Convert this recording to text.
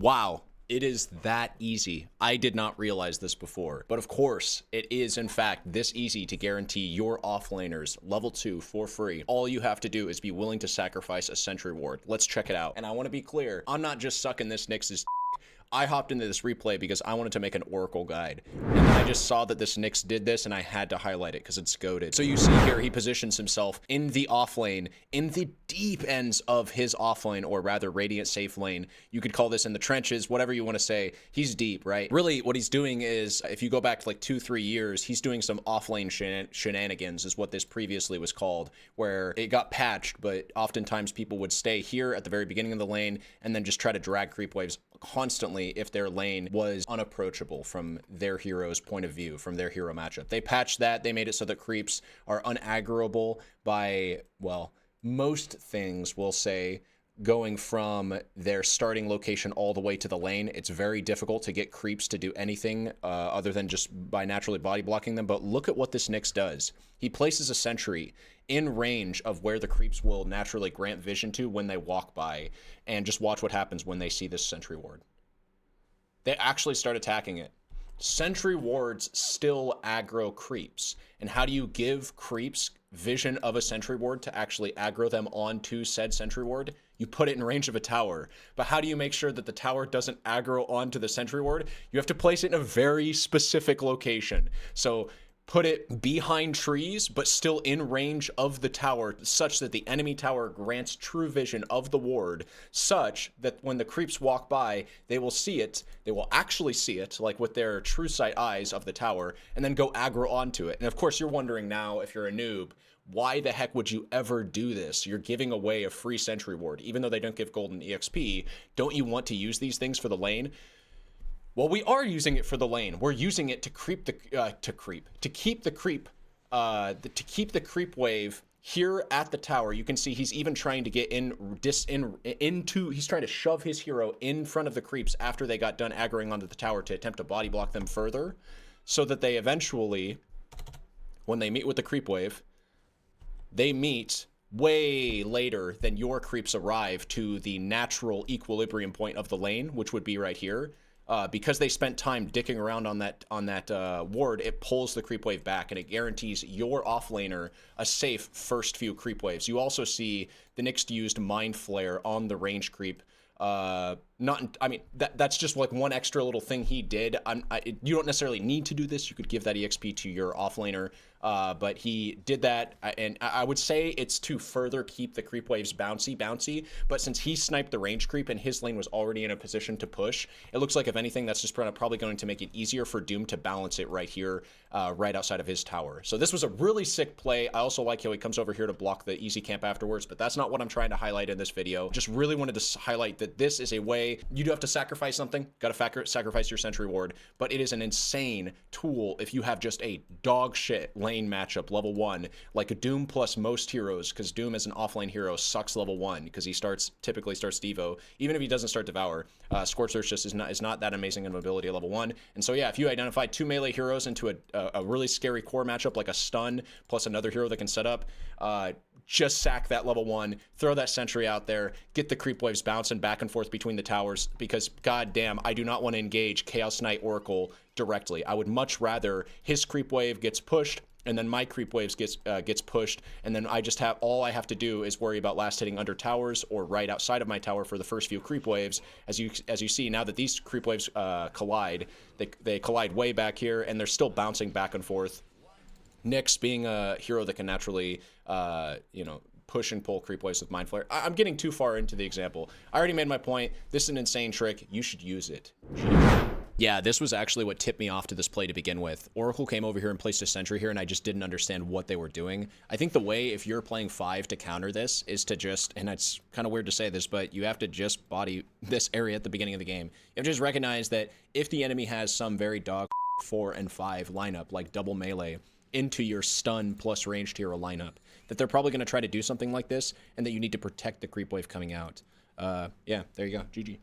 Wow, it is that easy. I did not realize this before, but of course, it is in fact this easy to guarantee your offlaners level 2 for free. All you have to do is be willing to sacrifice a sentry ward. Let's check it out. And I want to be clear, I'm not just sucking this Nyx's I hopped into this replay because I wanted to make an Oracle guide. And then I just saw that this Nyx did this and I had to highlight it because it's goated. So you see here, he positions himself in the off lane, in the deep ends of his off lane, or rather radiant safe lane. You could call this in the trenches, whatever you want to say. He's deep, right? Really, what he's doing is, if you go back to like 2-3 years, he's doing some off lane shenanigans is what this previously was called, where it got patched, but oftentimes people would stay here at the very beginning of the lane and then just try to drag creep waves constantly if their lane was unapproachable from their hero's point of view, from their hero matchup. They patched that. They made it so that creeps are unaggroable by, well, most things will say going from their starting location all the way to the lane. It's very difficult to get creeps to do anything other than just by naturally body blocking them. But look at what this Nyx does. He places a sentry in range of where the creeps will naturally grant vision to when they walk by, and just watch what happens when they see this sentry ward. They actually start attacking it. Sentry wards still aggro creeps. And how do you give creeps vision of a sentry ward to actually aggro them onto said sentry ward? You put it in range of a tower. But how do you make sure that the tower doesn't aggro onto the sentry ward? You have to place it in a very specific location. So put it behind trees, but still in range of the tower, such that the enemy tower grants true vision of the ward, such that when the creeps walk by, they will see it. They will actually see it, like with their true sight eyes of the tower, and then go aggro onto it. And of course, you're wondering now, if you're a noob, why the heck would you ever do this? You're giving away a free sentry ward. Even though they don't give golden EXP, don't you want to use these things for the lane? Well, we are using it for the lane. We're using it to keep the creep wave here at the tower. You can see he's even trying to get he's trying to shove his hero in front of the creeps after they got done aggroing onto the tower to attempt to body block them further, so that they eventually, when they meet with the creep wave, they meet way later than your creeps arrive to the natural equilibrium point of the lane, which would be right here. Because they spent time dicking around on that ward, it pulls the creep wave back, and it guarantees your offlaner a safe first few creep waves. You also see the Nyx used Mind Flare on the range creep. I mean, that's just like one extra little thing he did. You don't necessarily need to do this. You could give that EXP to your offlaner, but he did that, and I would say it's to further keep the creep waves bouncy, but since he sniped the range creep and his lane was already in a position to push, it looks like, if anything, that's just probably going to make it easier for Doom to balance it right here, right outside of his tower. So this was a really sick play. I also like how he comes over here to block the easy camp afterwards, but that's not what I'm trying to highlight in this video. Just really wanted to highlight that this is a way. You do have to sacrifice something, gotta sacrifice your sentry ward, but it is an insane tool if you have just a dog shit lane matchup level 1, like a Doom plus most heroes, because Doom as an offlane hero sucks level 1 because he typically starts Devo. Even if he doesn't start Devour, Scorch Earth just is not that amazing in mobility at level 1. And so yeah, if you identify 2 melee heroes into a really scary core matchup like a stun plus another hero that can set up, just sack that level 1, throw that sentry out there, get the creep waves bouncing back and forth between the towers, because goddamn, I do not want to engage Chaos Knight Oracle directly. I would much rather his creep wave gets pushed, and then my creep waves gets pushed, and then all I have to do is worry about last hitting under towers or right outside of my tower for the first few creep waves. As you see, now that these creep waves collide, they collide way back here, and they're still bouncing back and forth. Nyx being a hero that can naturally, push and pull creep waves with Mind Flare. I'm getting too far into the example. I already made my point. This is an insane trick. You should use it. Yeah, this was actually what tipped me off to this play to begin with. Oracle came over here and placed a sentry here, and I just didn't understand what they were doing. I think the way, if you're playing 5 to counter this, is to just, and it's kind of weird to say this, but you have to just body this area at the beginning of the game. You have to just recognize that if the enemy has some very dog 4 and 5 lineup, like double melee, into your stun plus ranged hero lineup, that they're probably going to try to do something like this, and that you need to protect the creep wave coming out. Yeah, there you go. GG.